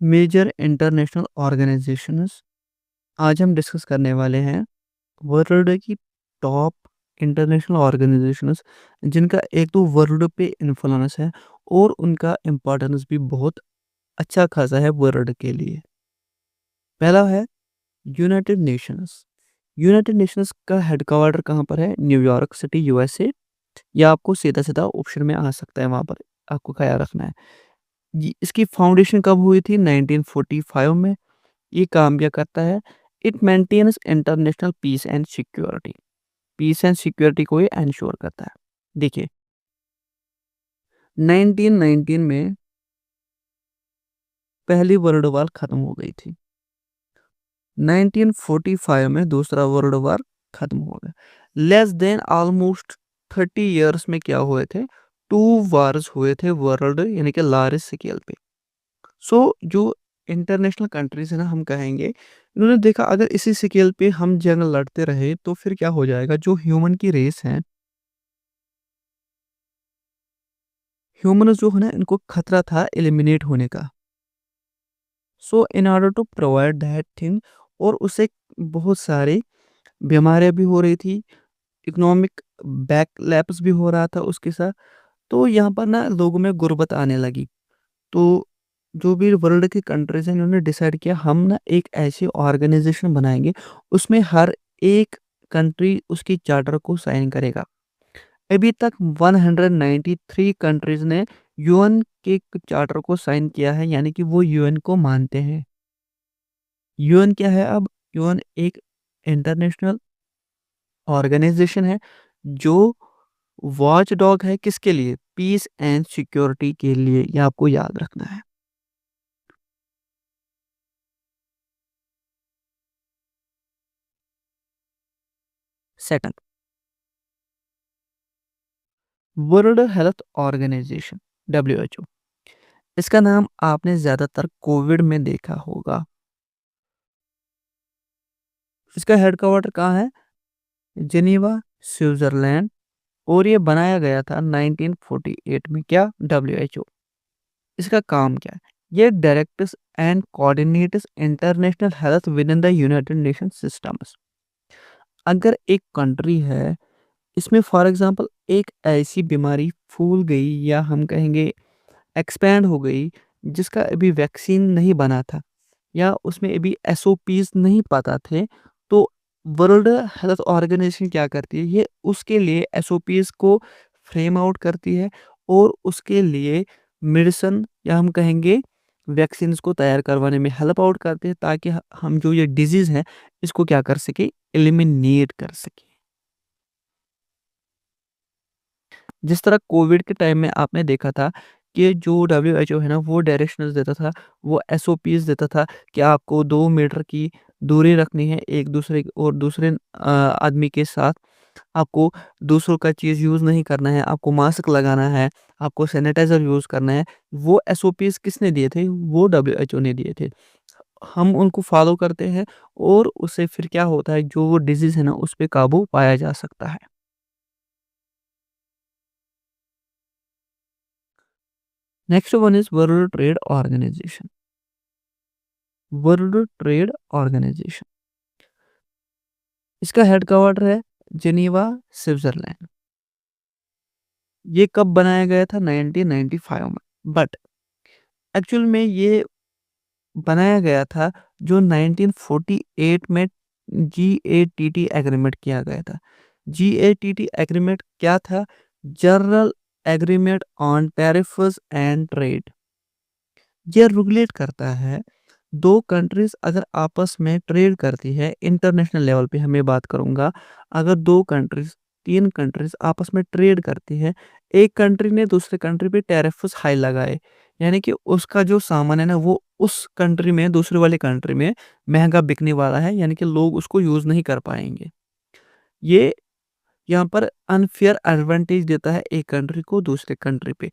Major international organisations. आज हम discuss करने वाले हैं वर्ल्ड की टॉप इंटरनेशनल ऑर्गेनाइजेशंस जिनका एक तो वर्ल्ड पे इन्फ्लुएंस है और उनका इम्पोर्टेंस भी बहुत अच्छा खासा है वर्ल्ड के लिए। पहला है यूनाइटेड नेशंस। यूनाइटेड नेशंस का हेडक्वार्टर कहाँ पर है? New York city, USA. या आपको सीधा सीधा ऑप्शन में आ सकता है, वहाँ पर आपको ख्याल रखना है। इसकी फाउंडेशन कब हुई थी? 1945 में। ये काम क्या करता है? It maintains international peace and security. Peace and security को ये एंश्योर करता है। देखिए, 1919 में पहली वर्ल्ड वॉर खत्म हो गई थी। 1945 में दूसरा वर्ल्ड वॉर खत्म हो गया। लेस देन ऑलमोस्ट 30 इयर्स में क्या हुए थे? टू वॉर्स हुए थे वर्ल्ड, यानी कि लार्जेस्ट स्केल पे। सो जो इंटरनेशनल कंट्रीज है ना, हम कहेंगे इन्होंने देखा अगर इसी स्केल पे हम जंग लड़ते रहे तो फिर क्या हो जाएगा? जो ह्यूमन की रेस है, ह्यूमन जो है ना, इनको खतरा था एलिमिनेट होने का। So in order to provide that thing, और उससे बहुत सारी बीमारियां भी हो रही थी, इकोनॉमिक बैकलैप्स भी हो रहा था उसके साथ। तो यहाँ पर ना लोगों में गुर्बत आने लगी। तो जो भी वर्ल्ड की कंट्रीज हैं, इन्होंने डिसाइड किया हम ना एक ऐसी ऑर्गेनाइजेशन बनाएंगे, उसमें हर एक कंट्री उसकी चार्टर को साइन करेगा। अभी तक 193 कंट्रीज ने यूएन के चार्टर को साइन किया है, यानी कि वो यूएन को मानते हैं। यूएन क्या है अब? यूएन एक इंटरनेशनल ऑर्गेनाइजेशन है जो वॉच डॉग है किसके लिए? पीस एंड सिक्योरिटी के लिए। ये आपको याद रखना है। Second, World Health Organisation, WHO. इसका नाम आपने ज्यादातर कोविड में देखा होगा। इसका हेडक्वार्टर कहाँ है? Geneva, Switzerland. और ये बनाया गया था 1948 में। क्या? डब्ल्यूएचओ। इसका काम क्या है? ये directs and coordinates international health with in the United nation systems. अगर एक कंट्री है, इसमें फॉर एग्जांपल एक ऐसी बीमारी फूल गई, या हम कहेंगे एक्सपैंड हो गई, जिसका अभी वैक्सीन नहीं बना था, या उसमें अभी एसओपीज नहीं पता थे, तो वर्ल्ड हेल्थ ऑर्गेनाइजेशन क्या करती है? ये उसके लिए एसओपीज को फ्रेम आउट करती है और उसके लिए मेडिसिन, या हम कहेंगे वैक्सीन को तैयार करवाने में हेल्प आउट करते हैं, ताकि हम जो ये डिजीज़ है इसको क्या कर सके? एलिमिनेट कर सके। जिस तरह कोविड के टाइम में आपने देखा था कि जो डब्ल्यूएचओ है ना, वो डायरेक्शंस देता था, वो एसओपीज़ देता था कि आपको 2 मीटर की दूरी रखनी है एक दूसरे और दूसरे आदमी के साथ। आपको दूसरों का चीज़ यूज़ नहीं करना है, आपको मास्क लगाना है, आपको सैनिटाइज़र यूज़ करना है। वो एसओपीज़ किसने दिए थे? वो डब्ल्यूएचओ ने दिए थे। हम उनको फॉलो करते हैं और उससे फिर क्या होता है, जो वो डिज़ीज़ है ना, उस पे काबू पाया जा सकता है। Next one is World Trade Organisation. World Trade Organisation, इसका हेडक्वार्टर है जेनीवा, स्विट्जरलैंड। ये कब बनाया गया था? 1995 में। बट एक्चुअल में ये बनाया गया था जो 1948 में जीएटीटी एग्रीमेंट किया गया था। जीएटीटी एग्रीमेंट क्या था? General agreement on tariffs and trade. ये रेगुलेट करता है, दो कंट्रीज अगर आपस में ट्रेड करती है इंटरनेशनल लेवल पे, हमें बात करूंगा, अगर दो कंट्रीज, तीन कंट्रीज आपस में ट्रेड करती है, एक कंट्री ने दूसरे कंट्री पे टैरिफ्स हाई लगाए, यानी कि उसका जो सामान है ना, वो उस कंट्री में, दूसरे वाले कंट्री में महंगा बिकने वाला है, यानी कि लोग उसको यूज नहीं कर पाएंगे। ये यहाँ पर अनफेयर एडवांटेज देता है एक कंट्री को दूसरे कंट्री पे।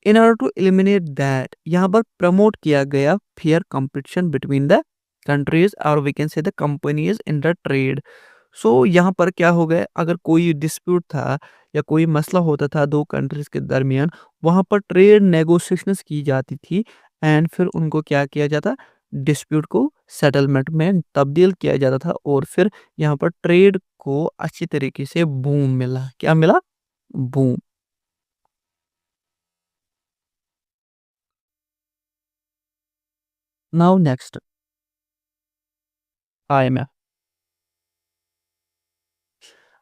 In order to eliminate that, यहाँ पर प्रमोट किया गया fair competition between the countries, और we can say the companies in the trade. So यहाँ पर क्या हो गया? अगर कोई डिस्प्यूट था या कोई मसला होता था दो कंट्रीज के दरमियान, वहाँ पर ट्रेड नेगोशिएशंस की जाती थी एंड फिर उनको क्या किया जाता, डिस्प्यूट को सेटलमेंट में तब्दील किया जाता था और फिर यहाँ पर ट्रेड को अच्छी तरीके से बूम मिला। क्या मिला? Boom. Now next, IMF.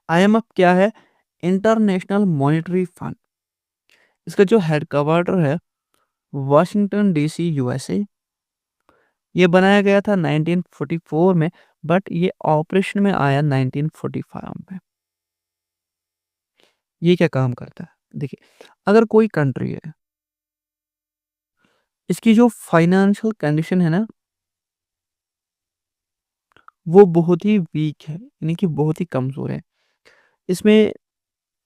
IMF क्या है? International monetary fund. इसका जो हेडक्वार्टर है वाशिंगटन डीसी, यूएसए। ये बनाया गया था 1944 में, बट ये ऑपरेशन में आया 1945 में। ये क्या काम करता है? देखिए, अगर कोई कंट्री है, इसकी जो फाइनेंशियल कंडीशन है ना, वो बहुत ही वीक है, यानी कि बहुत ही कमज़ोर है। इसमें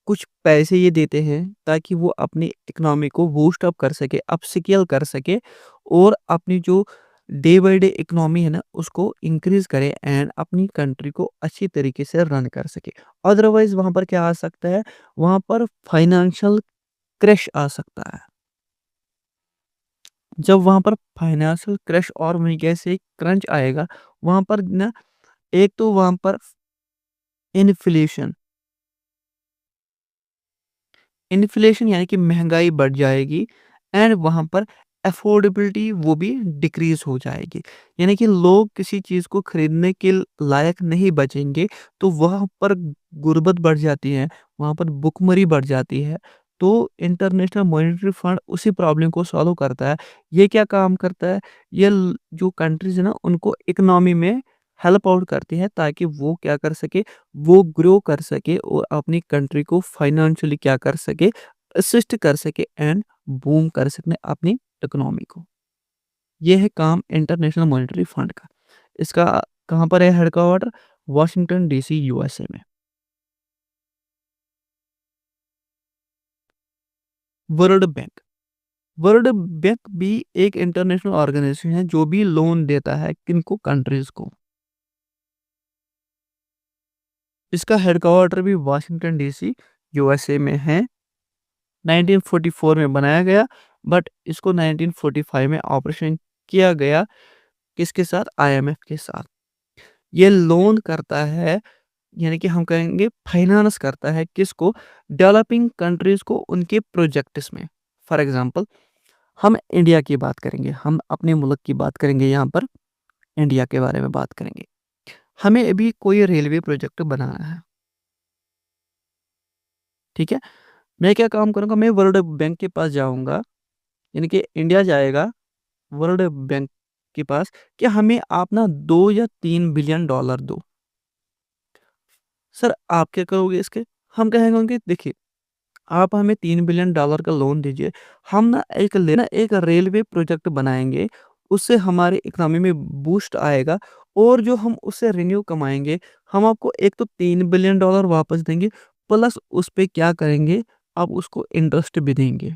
कुछ पैसे ये देते हैं ताकि वो अपनी इकोनॉमी को बूस्ट अप कर सके, अपस्केल कर सके और अपनी जो डे बाय डे इकोनॉमी है ना, उसको इंक्रीज़ करे एंड अपनी कंट्री को अच्छी तरीके से रन कर सके। अदरवाइज़ वहाँ पर क्या आ सकता है? वहाँ पर फाइनेंशियल क्रैश आ सकता है। जब वहाँ पर फाइनेंशियल क्रैश और वहीं कैसे क्रंच आएगा, वहाँ पर ना, एक तो वहाँ पर इन्फ्लेशन, इन्फ्लेशन यानी कि महँगाई बढ़ जाएगी एंड वहाँ पर अफ़ोर्डेबिलिटी वो भी डिक्रीज़ हो जाएगी। यानी कि लोग किसी चीज़ को खरीदने के लायक नहीं बचेंगे, तो वहाँ पर गुर्बत बढ़ जाती है, वहाँ पर भुखमरी बढ़ जाती है। तो इंटरनेशनल मॉनेटरी फंड उसी प्रॉब्लम को सॉल्व करता है। ये क्या काम करता है? ये जो कंट्रीज़ है ना, उनको इकोनॉमी में हेल्प आउट करती है ताकि वो क्या कर सके, वो ग्रो कर सके और अपनी कंट्री को फाइनेंशियली क्या कर सके, असिस्ट कर सके एंड बूम कर सके अपनी इकोनॉमी को। ये है काम इंटरनेशनल मॉनेटरी फंड का। इसका कहाँ पर है हेडक्वार्टर? वाशिंगटन डीसी, यूएसए में। World bank. वर्ल्ड बैंक भी एक इंटरनेशनल ऑर्गेनाइजेशन है जो भी लोन देता है किनको? कंट्रीज को। इसका हेडक्वार्टर भी वाशिंगटन डीसी, यूएसए में है। 1944 में बनाया गया, बट इसको 1945 में ऑपरेशन किया गया। किसके साथ? आईएमएफ के साथ। ये लोन करता है, यानी कि हम कहेंगे फाइनेंस करता है किसको? डेवलपिंग कंट्रीज को उनके प्रोजेक्ट्स में। फॉर एग्जांपल, हम इंडिया की बात करेंगे, हम अपने मुल्क की बात करेंगे, यहाँ पर इंडिया के बारे में बात करेंगे। हमें अभी कोई रेलवे प्रोजेक्ट बनाना है, ठीक है? मैं क्या काम करूँगा? मैं वर्ल्ड बैंक के पास जाऊँगा, यानी कि इंडिया जाएगा वर्ल्ड बैंक के पास कि हमें आप ना 2 या 3 बिलियन डॉलर दो। सर आप क्या करोगे इसके? हम कहेंगे उनके, देखिए, आप हमें 3 बिलियन डॉलर का लोन दीजिए, हम ना एक रेलवे प्रोजेक्ट बनाएँगे, उससे हमारी इकोनॉमी में बूस्ट आएगा और जो हम उससे रेवेन्यू कमाएँगे, हम आपको एक तो 3 बिलियन डॉलर वापस देंगे, प्लस उस पे क्या करेंगे, आप उसको इंटरेस्ट भी देंगे।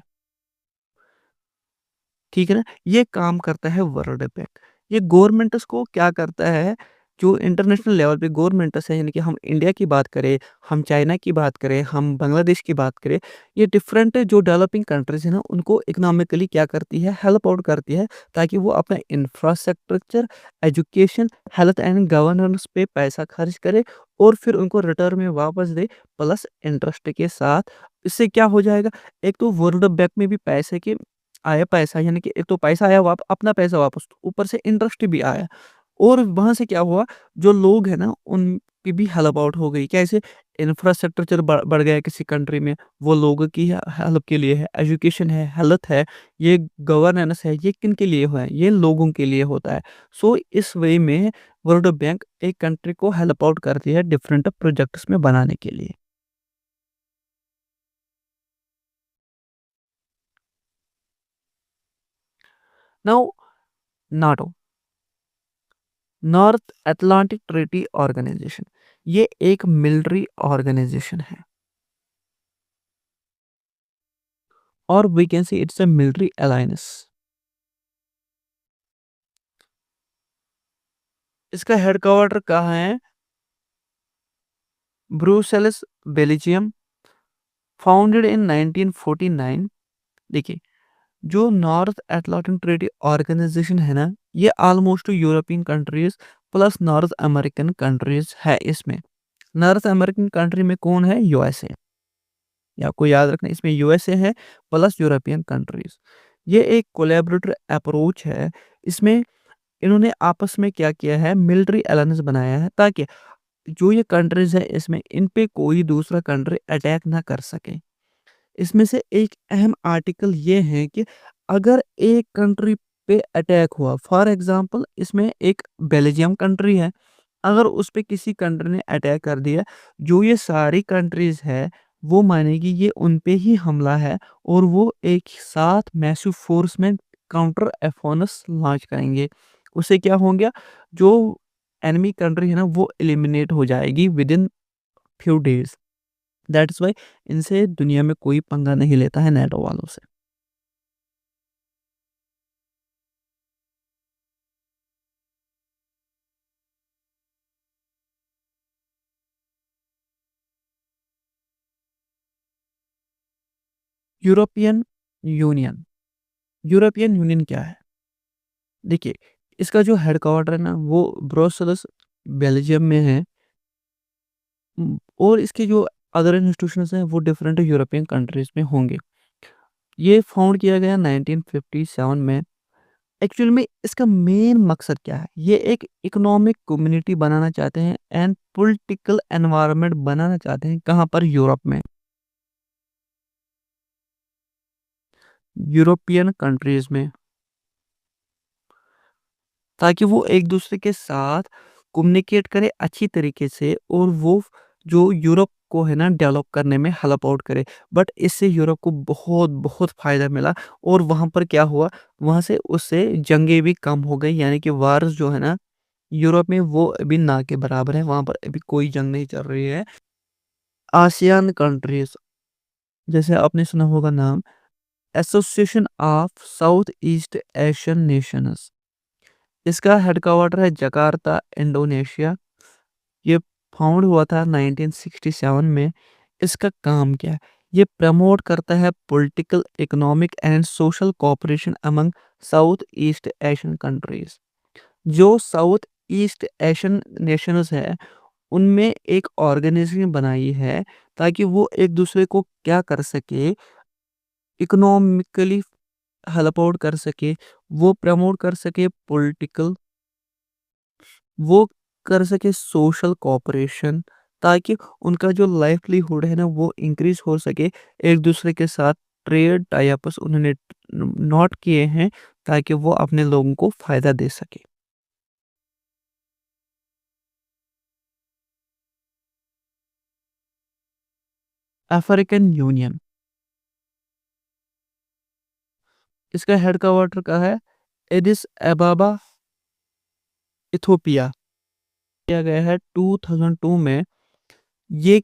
ठीक है ना? ये काम करता है वर्ल्ड बैंक। ये गवर्नमेंट्स को क्या करता है, जो इंटरनेशनल लेवल पे गवर्नमेंट्स है, यानी कि हम इंडिया की बात करें, हम चाइना की बात करें, हम बांग्लादेश की बात करें, ये डिफरेंट जो डेवलपिंग कंट्रीज़ हैं ना, उनको इकोनॉमिकली क्या करती है, हेल्प आउट करती है ताकि वो अपना infrastructure, education, health and governance पे पैसा खर्च करे और फिर उनको रिटर्न में वापस दे, प्लस इंटरेस्ट के साथ। इससे क्या हो जाएगा, एक तो वर्ल्ड बैंक में भी पैसे के आया पैसा, यानी कि एक तो पैसा आया, अपना पैसा वापस, ऊपर से इंटरेस्ट भी आया और वहाँ से क्या हुआ, जो लोग हैं ना उनकी भी हेल्प आउट हो गई। कैसे? इंफ्रास्ट्रक्चर बढ़ गया किसी कंट्री में, वो लोगों की हेल्प के लिए है, एजुकेशन है, हेल्थ है, ये गवर्नेंस है, ये किन के लिए हुआ है? ये लोगों के लिए होता है। सो इस वे में वर्ल्ड बैंक एक कंट्री को हेल्प आउट करती है डिफरेंट प्रोजेक्ट्स में बनाने के लिए। Now, NATO, North Atlantic Treaty Organisation, ये एक मिलिट्री ऑर्गेनाइजेशन है और we can see it's a military alliance. इसका हेडक्वार्टर कहाँ है? Brussels, Belgium. Founded in 1949। देखिए, जो नॉर्थ अटलांटिक ट्रेडी ऑर्गेनाइजेशन है ना, ये almost European countries plus north American countries है इसमें। नॉर्थ अमेरिकन कंट्री में कौन है? यूएसए। ये आपको याद रखना, इसमें यूएसए है प्लस यूरोपियन कंट्रीज। ये एक कोलैबोरेटिव अप्रोच है। इसमें इन्होंने आपस में क्या किया है, मिलिट्री अलायंस बनाया है ताकि जो ये कंट्रीज है इसमें इन पे कोई दूसरा कंट्री अटैक ना कर सके। इसमें से एक अहम आर्टिकल ये है कि अगर एक कंट्री पे अटैक हुआ, फॉर एग्जांपल इसमें एक बेल्जियम कंट्री है, अगर उस पे किसी कंट्री ने अटैक कर दिया, जो ये सारी कंट्रीज है वो मानेगी ये उन पे ही हमला है और वो एक साथ मैसिव फोर्स में काउंटर अफॉन्स लॉन्च करेंगे। उससे क्या हो गया, जो एनिमी कंट्री है ना वो एलिमिनेट हो जाएगी with in few days. That's why इनसे दुनिया में कोई पंगा नहीं लेता है नेटो वालों से। European union. यूरोपियन यूनियन क्या है? देखिए, इसका जो हेडक्वार्टर है ना वो ब्रुसेल्स बेल्जियम में है। और इसके जो अदर इंस्टीट्यूशंस हैं वो डिफरेंट यूरोपियन कंट्रीज में होंगे। ये फाउंड किया गया 1957 में। एक्चुअल में इसका मेन मकसद क्या है? ये एक इकोनॉमिक कम्युनिटी बनाना चाहते हैं एंड पॉलिटिकल एनवायरनमेंट बनाना चाहते हैं। कहाँ पर? यूरोप में, यूरोपियन कंट्रीज में, ताकि वो एक दूसरे के साथ कम्युनिकेट करे अच्छी तरीके से और वो जो यूरोप को है ना डेवलप करने में हेल्प आउट करे। बट इससे यूरोप को बहुत बहुत फ़ायदा मिला और वहाँ पर क्या हुआ, वहाँ से उससे जंगें भी कम हो गई, यानी कि वार्स जो है ना यूरोप में वो अभी ना के बराबर है, वहाँ पर अभी कोई जंग नहीं चल रही है। आसियान कंट्रीज, जैसे आपने सुना होगा नाम, association of south east Asian Nations. इसका हेडक्वार्टर है जकार्ता, इंडोनेशिया। ये फाउंड हुआ था 1967 में। इसका काम क्या है? ये प्रमोट करता है political, economic and social cooperation among south east Asian countries. जो साउथ ईस्ट एशियन नेशंस है उनमें एक ऑर्गेनाइजेशन बनाई है ताकि वो एक दूसरे को क्या कर सके, इकोनॉमिकली हेल्प आउट कर सके, वो प्रमोट कर सके पॉलिटिकल, वो कर सके सोशल कोऑपरेशन, ताकि उनका जो लाइवलीहुड है ना वो इंक्रीज हो सके। एक दूसरे के साथ ट्रेड टाई अप्स उन्होंने नोट किए हैं ताकि वो अपने लोगों को फायदा दे सके। अफ्रीकन यूनियन, इसका हेड क्वार्टर का है एडिस एबाबा, इथोपिया। किया गया है 2002 में। ये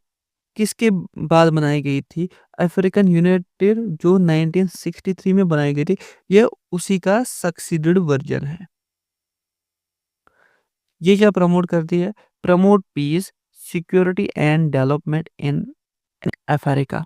किसके बाद बनाई गई थी? अफ्रीकन यूनाइटेड जो 1963 में बनाई गई थी, ये उसी का सक्सीडेड वर्जन है। ये क्या प्रमोट करती है? Promote peace, security and development in Africa.